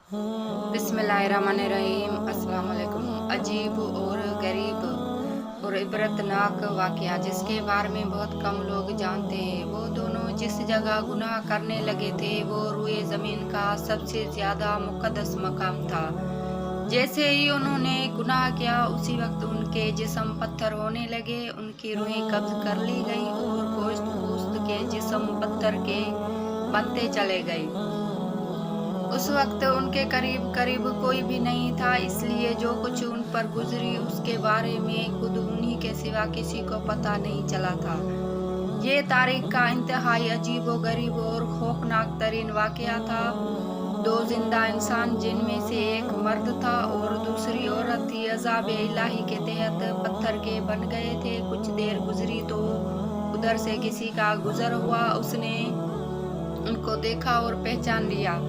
बिस्मिल्लाहिर्रहमानिर्रहीम। अस्सलाम वालेकुम। अजीब और गरीब और इबरतनाक वाक़या जिसके बारे में बहुत कम लोग जानते हैं। वो दोनों जिस जगह गुनाह करने लगे थे वो रुए ज़मीन का सबसे ज़्यादा मुक़द्दस मकाम था। जैसे ही उन्होंने गुनाह किया उसी वक्त उनके जिस्म पत्थर होने लगे, उनकी रूहें कब्ज़ कर ली गई और गोश्त के जिस्म पत्थर के बनते चले गए। उस वक्त उनके करीब कोई भी नहीं था, इसलिए जो कुछ उन पर गुजरी उसके बारे में खुद उन्हीं के सिवा किसी को पता नहीं चला था। ये तारीख का इंतहाई अजीब व गरीब और खौफनाक तरीन वाक़या था। दो जिंदा इंसान जिनमें से एक मर्द था और दूसरी औरत थी, अज़ाब इलाही के तहत पत्थर के बन गए थे। कुछ देर गुजरी तो उधर से किसी का गुजर हुआ, उसने उनको देखा और पहचान लिया।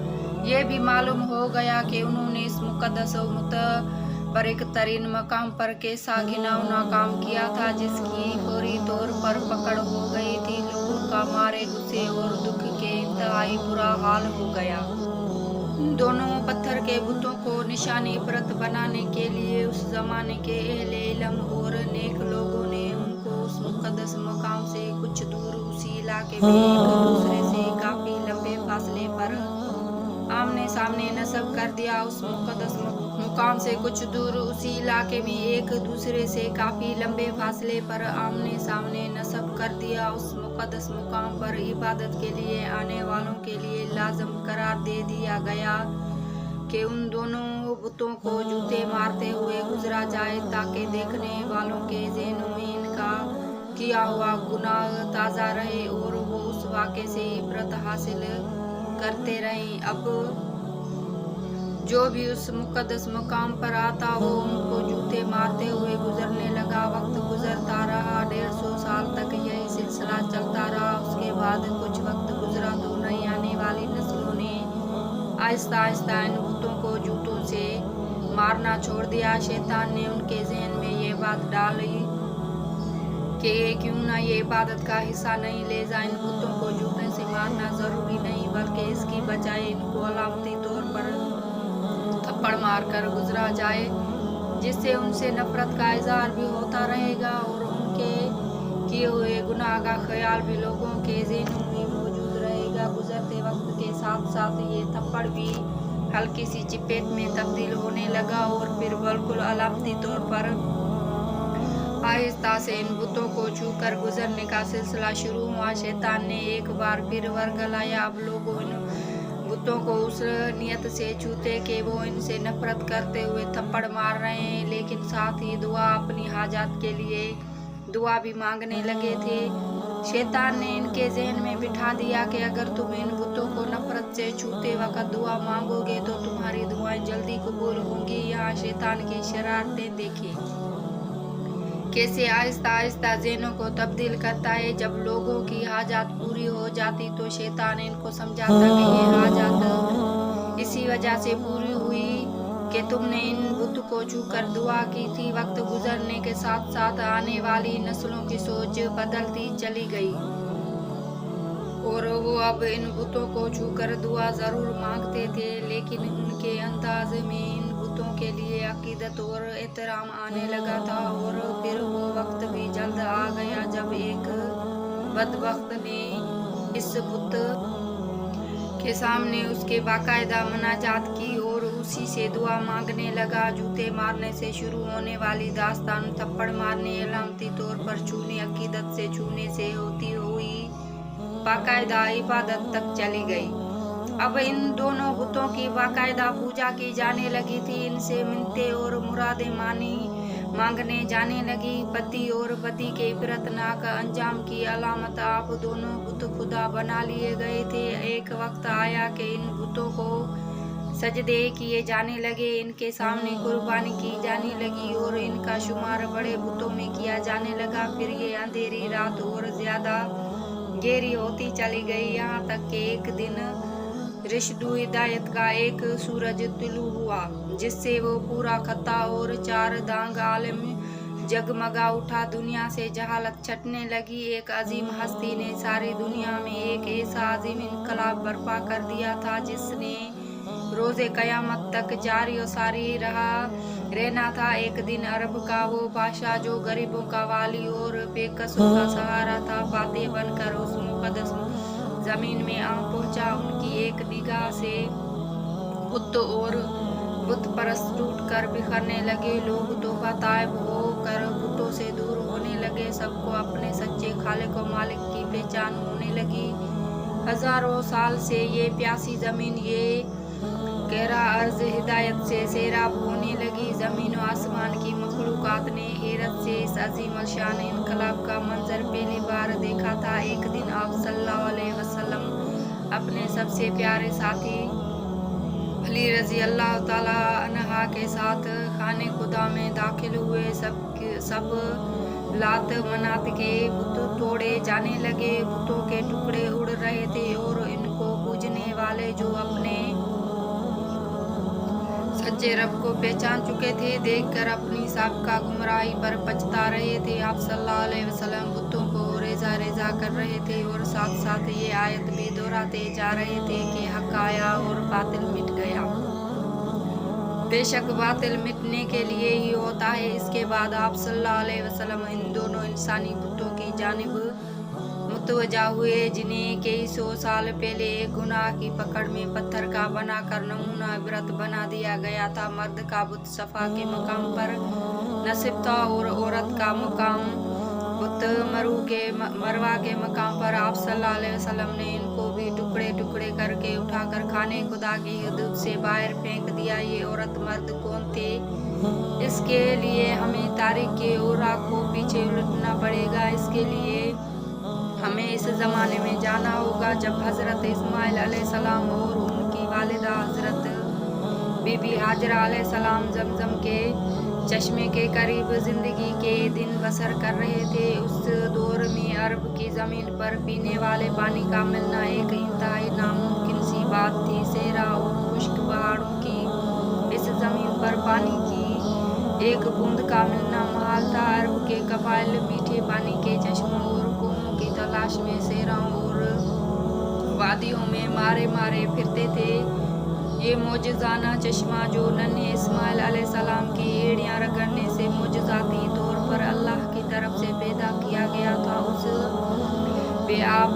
ये भी मालूम हो गया कि उन्होंने इस मुक़द्दस और मुतबरक तरीन मकाम पर कैसा घिनौना काम किया था जिसकी फौरी तौर पर पकड़ हो गई थी। लोगों का मारे गुस्से और दुख के इंतहाई बुरा हाल हो गया। दोनों पत्थर के बुतों को निशानी इबरत बनाने के लिए उस ज़माने के अहले इल्म और नेक लोगों ने उनको उस मुक़द्दस मकाम से कुछ दूर उसी इलाके में एक दूसरे से काफ़ी लंबे फासले पर आमने सामने नस्ब कर दिया। उस मुक़द्दस मुकाम से कुछ दूर उसी इलाके में एक दूसरे से काफ़ी लंबे फासले पर आमने सामने नस्ब कर दिया। उस मुक़द्दस मुकाम पर इबादत के लिए आने वालों के लिए लाज़िम करार दे दिया गया कि उन दोनों बुतों को जूते मारते हुए गुजरा जाए ताकि देखने वालों के ज़हनों में इनका किया हुआ गुनाह ताज़ा रहे और वो उस वाक़े से इबरत हासिल करते रहें। अब जो भी उस मुक़द्दस मुकाम पर आता वो उनको जूते मारते हुए गुजरने लगा। वक्त गुजरता रहा, 150 साल तक यही सिलसिला चलता रहा। उसके बाद कुछ वक्त गुजरा तो नई आने वाली नस्लों ने आहिस्ता आहिस्ता इन बुतों को जूतों से मारना छोड़ दिया। शैतान ने उनके जहन में ये बात डाली कि क्यों ना ये इबादत का हिस्सा नहीं ले जाए। इन बुतों को जूते से मारना ज़रूरी नहीं बल्कि इसकी बजाय इनको अलामती तौर पर थप्पड़ मारकर गुजरा जाए, जिससे उनसे नफरत का इज़हार भी होता रहेगा और उनके किए हुए गुनाह का ख्याल भी लोगों के ज़हनों में मौजूद रहेगा। गुजरते वक्त के साथ साथ ये थप्पड़ भी हल्की सी चिपेट में तब्दील होने लगा और फिर बिल्कुल अलामती तौर पर आहिस्ता से इन बुतों को छू कर गुजरने का सिलसिला शुरू हुआ। शैतान ने एक बार फिर वर्गलाया। अब लोगों इन बुतों को उस नियत से छूते कि वो इनसे नफरत करते हुए थप्पड़ मार रहे हैं, लेकिन साथ ही दुआ अपनी हाजात के लिए दुआ भी मांगने लगे थे। शैतान ने इनके जहन में बिठा दिया कि अगर तुम इन बुतों को नफरत से छूते वक्त दुआ मांगोगे तो तुम्हारी दुआएं जल्दी कबूल होंगी। यहाँ शैतान की शरारतें देखिए कैसे आहिस्ता आहिस्ता ज़हनों को तब्दील करता है। जब लोगों की हाजात पूरी हो जाती तो शैतान इनको समझाता कि ये हाजात इसी वजह से पूरी हुई कि तुमने इन बुत को छूकर दुआ की थी। वक्त गुजरने के साथ साथ आने वाली नस्लों की सोच बदलती चली गई और वो अब इन बुतों को छूकर दुआ ज़रूर मांगते थे, लेकिन उनके अंदाज में इन बुतों के लिए अकीदत और एहतराम आने लगा था। और फिर वो वक्त भी जल्द आ गया जब एक बदबख्त ने इस बुत के सामने उसके बाकायदा मनाजात की और उसी से दुआ मांगने लगा। जूते मारने से शुरू होने वाली दास्तान थप्पड़ मारने, अलामती तौर पर छूने, अकीदत से छूने से होती हुई बाकायदा इबादत तक चली गई। अब इन दोनों बुतों की बाकायदा पूजा की जाने लगी थी। इनसे मिन्नतें और मुरादें मांगने जाने लगी। पति और पति के इबरतनाक अंजाम की अलामत आप दोनों बुत खुदा बना लिए गए थे। एक वक्त आया कि इन बुतों को सजदे किए जाने लगे, इनके सामने कुर्बानी की जाने लगी और इनका शुमार बड़े बुतों में किया जाने लगा। फिर ये अंधेरी रात और ज़्यादा गहरी होती चली गई, यहाँ तक कि एक दिन रिश्दु हिदायत का एक सूरज तुलू हुआ जिससे वो पूरा खत्ता और चार दांग आलम जगमगा उठा। दुनिया से जहालत छटने लगी। एक अजीम हस्ती ने सारी दुनिया में एक ऐसा अजीम इनकलाब बर्पा कर दिया था जिसने रोज़ क़यामत तक जारी और सारी रहना था। एक दिन अरब का वो बादशाह जो गरीबों का वाली और बेकसों का सहारा था, फातेह बनकर उस मुक़द्दस ज़मीन में आ पहुँचा। उनकी एक निगाह से बुत और बुत परस्त टूट कर बिखरने लगे। लोग तौबा ताइब हो कर बुतों से दूर होने लगे। सबको अपने सच्चे खालिक और मालिक की पहचान होने लगी। हजारों साल से ये प्यासी ज़मीन, ये गहरा अर्ज़ हिदायत से सैराब होने लगी। ज़मीन और आसमान की मखलूक़ात ने हैरत से इस अज़ीम अलशान इनकलाब का मंजर पहली बार देखा था। एक दिन आप सल्लल्लाहु अलैहि वसल्लम अपने सबसे प्यारे साथी अली रज़ी अल्लाह ताला अन्हा के साथ खाने खुदा में दाखिल हुए। सब लात मनात के बुत तोड़े जाने लगे। बुतों के टुकड़े उड़ रहे थे और इनको पूजने वाले जो अपने सच्चे रब को पहचान चुके थे, देखकर अपनी साबिका गुमराही पर पछता रहे थे। आप सल्लल्लाहु अलैहि वसल्लम बुतों को रेजा रेजा कर रहे थे और साथ साथ ये आयत भी दोहराते जा रहे थे कि हक आया और बातिल मिट गया। बेशक बातिल मिटने के लिए ही होता है। इसके बाद आप सल्लल्लाहु अलैहि वसल्लम इन दोनों इंसानी बुतों की जानिब मुतवज्जा हुए, जिन्हें कई सौ साल पहले एक गुनाह की पकड़ में पत्थर का बनाकर नमूना इबरत बना दिया गया था। मर्द का बुत सफ़ा के मकाम पर नस्ब था और औरत का मकाम बुत मरवा के मकाम पर। आप सल्लल्लाहु अलैहि वसल्लम ने इनको भी टुकड़े टुकड़े करके उठाकर खाने खुदा की हदूद से बाहर फेंक दिया। ये औरत मर्द कौन थे, इसके लिए हमें तारीख के औरा को पीछे उलटना पड़ेगा। इसके लिए हमें इस ज़माने में जाना होगा जब हज़रत इस्माइल अलैहिस्सलाम और उनकी वालिदा हज़रत बीबी हाजरा अलैहिस्सलाम जमजम के चश्मे के करीब ज़िंदगी के दिन बसर कर रहे थे। उस दौर में अरब की ज़मीन पर पीने वाले पानी का मिलना एक इंतहाई नामुमकिन सी बात थी। सहरा और खुश्क पहाड़ों की इस ज़मीन पर पानी की एक बूंद का मिलना महाल था। अरब के कबाइल मीठे पानी के चश्मों और कुओं की तलाश में सहराओं और वादियों में मारे मारे फिरते थे। ये मौजज़ाना चश्मा जो नन्हे इस्माइल अलैहिस्सलाम की एड़ियाँ रगड़ने से मौजज़ाती तौर पर अल्लाह की तरफ से पैदा किया गया था, उस बेआब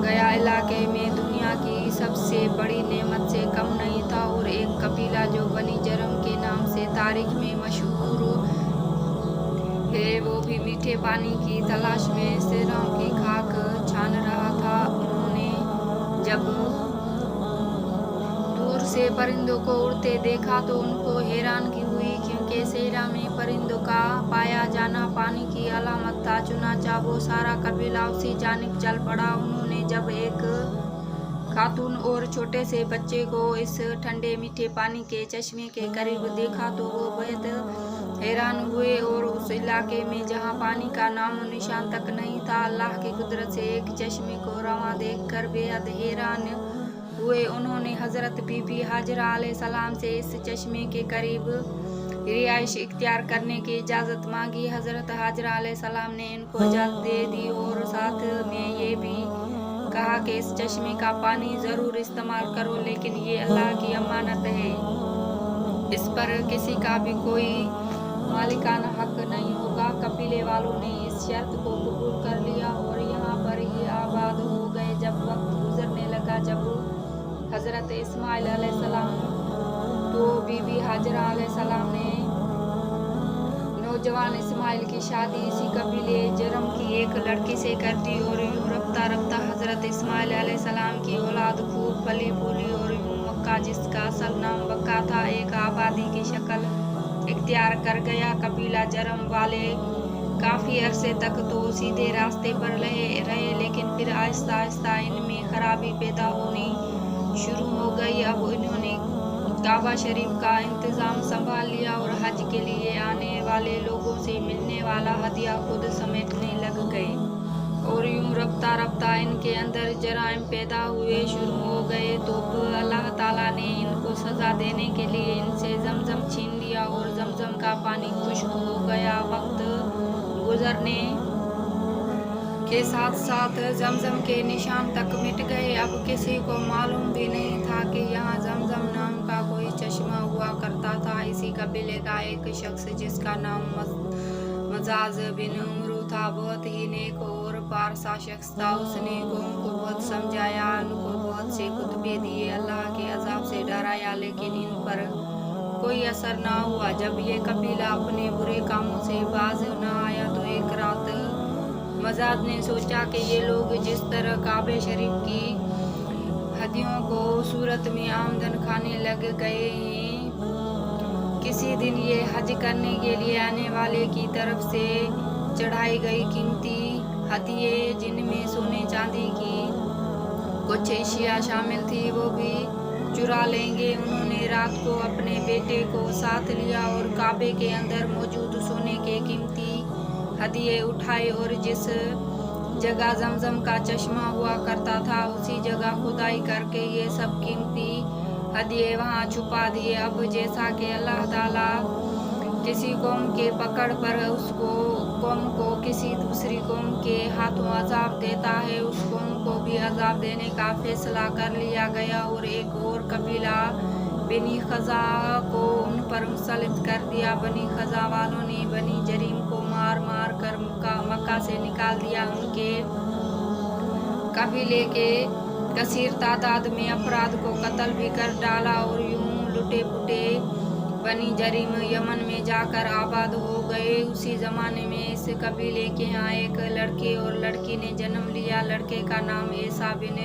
गया इलाके में दुनिया की सबसे बड़ी नेमत से कम नहीं था। और एक कबीला जो बनी जरम के नाम से तारीख में मशहूर है, वो भी मीठे पानी की तलाश में सहराओं की खाक छान रहा था। उन्होंने जब दूर से परिंदों को उड़ते देखा तो उनको हैरानगी हुई, क्योंकि सहरा में परिंदों का पाया जाना पानी की अलामत था। चुनाचा वो सारा कबीला उसी जानिब चल पड़ा। उन्होंने जब एक खातून और छोटे से बच्चे को इस ठंडे मीठे पानी के चश्मे के करीब देखा तो वो बेहद हैरान हुए। और उस इलाके में जहाँ पानी का नामो निशान तक नहीं था, अल्लाह की कुदरत से एक चश्मे को रवां देखकर बेहद हैरान हुए। उन्होंने हज़रत बीबी हाजरा अलैहिस्सलाम से इस चश्मे के करीब रिहाइश इख्तियार करने की इजाज़त मांगी। हज़रत हाजरा अलैहिस्सलाम ने इनको इजाज़त दे दी और साथ में ये भी कहा कि इस चश्मे का पानी ज़रूर इस्तेमाल करो, लेकिन ये अल्लाह की अमानत है, इस पर किसी का भी कोई मालिकाना हक नहीं होगा। कबीले वालों ने इस शर्त को कबूल कर लिया और यहाँ पर ही आबाद हो गए। जब वक्त गुजरने लगा, जब हज़रत इस्माइल अलैहिस्सलाम तो बीबी हाजरा अलैहिस्सलाम ने नौजवान इस्माइल की शादी इसी कबीले जरम की एक लड़की से कर दी। और यूँ रफ्ता रफ्ता हज़रत इस्माइल अलैहिस्सलाम की औलाद खूब फली फूली और यूँ मक्का, जिसका असल नाम बक्का था, एक आबादी की शक्ल इख्तियार कर गया। कबीला जरम वाले काफ़ी अरसे तक तो सीधे रास्ते पर रहे, लेकिन फिर आहिस्ता आहिस्ता इनमें खराबी पैदा होनी शुरू हो गई। अब इन्होंने काबा शरीफ का इंतज़ाम संभाल लिया और हज के लिए आने वाले लोगों से मिलने वाला हदिया खुद समेटने लग गए। और यूँ रफ्ता रफ्ता इनके अंदर जराइम पैदा हुए शुरू हो गए। तो अल्लाह ताला ने इनको सज़ा देने के लिए इनसे जमजम छीन लिया और जमजम का पानी खुश्क हो गया। वक्त गुजरने के साथ साथ जमजम के निशान तक मिट गए। अब किसी को मालूम भी नहीं था कि यहाँ जमजम कबीले का एक शख्स जिसका नाम मजाज बिन उमरू था, बहुत ही नेक और पारसा शख्स था। उसने कौम को बहुत समझाया, उनको बहुत से खुतबे दिए, अल्लाह के अजाब से डराया, लेकिन इन पर कोई असर ना हुआ। जब ये कबीला अपने बुरे कामों से बाज न आया तो एक रात मजाज ने सोचा कि ये लोग जिस तरह काबे शरीफ की हदियों को सूरत में आमदन खाने लग गए हैं, किसी दिन ये हज करने के लिए आने वाले की तरफ से चढ़ाई गई कीमती हदिये, जिनमें सोने चांदी की कुछ एशिया शामिल थी, वो भी चुरा लेंगे। उन्होंने रात को अपने बेटे को साथ लिया और काबे के अंदर मौजूद सोने के कीमती हदिये उठाए और जिस जगह जमजम का चश्मा हुआ करता था उसी जगह खुदाई करके ये सब कीमती हदिये वहाँ छुपा दिए। अब जैसा कि अल्लाह ताला किसी कौम के पकड़ पर उसको कौम को किसी दूसरी कौम के हाथों अजाब देता है, उस कौम को भी अजाब देने का फैसला कर लिया गया और एक और कबीला बनी खजा को उन पर मुसल्लत कर दिया। बनी खजा वालों ने बनी जरीम को मार मार कर मक्का से निकाल दिया। उनके कबीले के कसीर तादाद में अफराद को कत्ल भी कर डाला और यूं लुटे पुटे बनी जरीम यमन में जाकर आबाद हो गए। उसी ज़माने में इस कबीले के यहाँ एक लड़के और लड़की ने जन्म लिया। लड़के का नाम ईसा बिन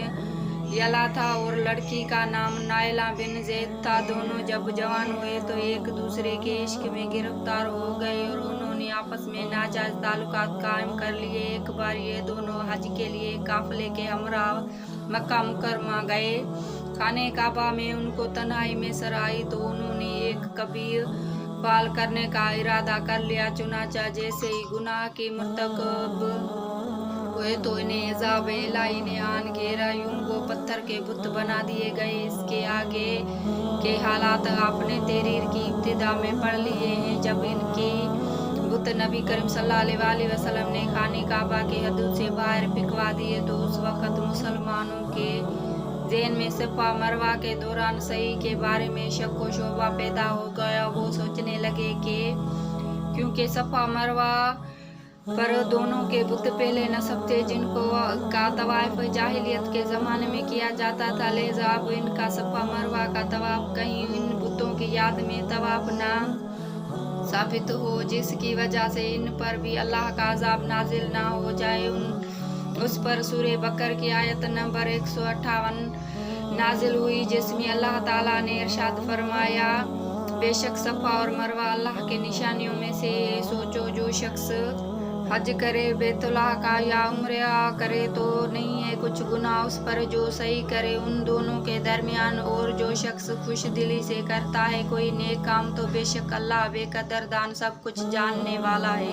यला था और लड़की का नाम नायला बिन ज़ैद था। दोनों जब जवान हुए तो एक दूसरे के इश्क में गिरफ्तार हो गए और उन्होंने आपस में नाजायज़ ताल्लुकात कायम कर लिए। एक बार ये दोनों हज के लिए काफिले के हमरा मक्का मुकरमा गए। खाने काबा में उनको तन्हाई में सर आई तो उन्होंने एक कबीर पाल करने का इरादा कर लिया। चुनाचा जैसे ही गुनाह के मुर्तकब हुए तो इन्हें अज़ाब इलाही ने आन घेरा, यूं वो पत्थर के बुत बना दिए गए। इसके आगे के हालात आपने तहरीर की इब्तिदा में पढ़ लिए हैं। जब इनकी बुत नबी करीम सल्लल्लाहु अलैहि वसल्लम ने खाने काबा के हदूद से बाहर फिकवा दिए तो उस वक़्त मुसलमानों के ज़हन में सफ़ा मरवा के दौरान सही के बारे में शक व शोबा पैदा हो गया। वो सोचने लगे कि क्योंकि सफ़ा मरवा पर दोनों के बुत पहले नस्ब थे जिनको का तवाफ जाहिलियत के ज़माने में किया जाता था, लिहाजा अब इनका सफ़ा मरवा का तवाफ कहीं इन बुतों की याद में तवाफ ना साबित हो, जिसकी वजह से इन पर भी अल्लाह का अज़ाब नाजिल ना हो जाए। उस पर सूरे बकर की आयत नंबर 158 नाजिल हुई जिसमें अल्लाह ताला ने इरशाद फरमाया, बेशक सफ़ा और मरवा अल्लाह के निशानियों में से है। सोचो जो शख्स हज करे बैतुल्लाह का या उम्रा करे तो नहीं है कुछ गुनाह उस पर जो सही करे उन दोनों के दरमियान, और जो शख्स खुश दिली से करता है कोई नेक काम तो बेशक अल्लाह बेकदर दान सब कुछ जानने वाला है।